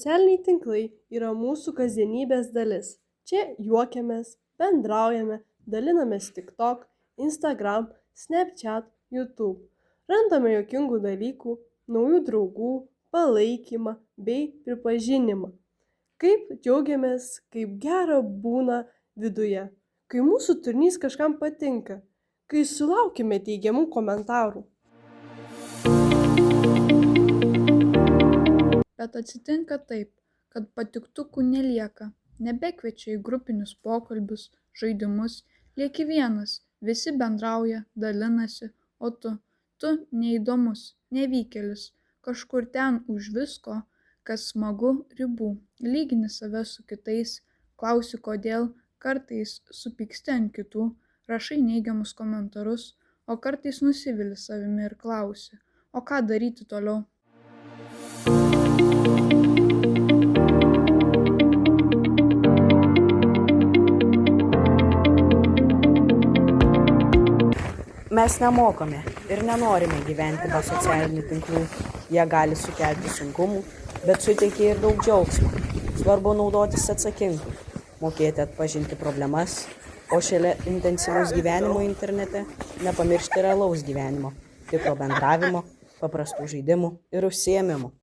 socialiniai tinklai yra mūsų kasdienybės dalis. Čia juokiamės, bendraujame, dalinamės TikTok, Instagram, Snapchat, YouTube. Randame juokingų dalykų, naujų draugų, palaikymą bei pripažinimą. Kaip džiaugiamės, kaip gera būna viduje, kai mūsų turinys kažkam patinka, kai sulaukime teigiamų komentarų. Bet atsitinka taip, kad patiktukų nelieka, nebekviečia į grupinius pokalbius, žaidimus, lieki vienas, visi bendrauja, dalinasi, o tu neįdomus, nevykėlis, kažkur ten už visko, kas smagu ribų, lygini save su kitais, klausi kodėl, kartais supyksti ant kitų, rašai neigiamus komentarus, o kartais nusivili savimi ir klausi, o ką daryti toliau. Mes nemokame ir nenorime gyventi be socialinių tinklų. Jie gali sukelti sunkumų, bet suteikia ir daug džiaugsmo. Svarbu naudotis atsakingai, mokėti atpažinti problemas, o šalia intensyvaus gyvenimo internete nepamiršti realaus gyvenimo, tikro bendravimo, paprastų žaidimų ir užsiėmimų.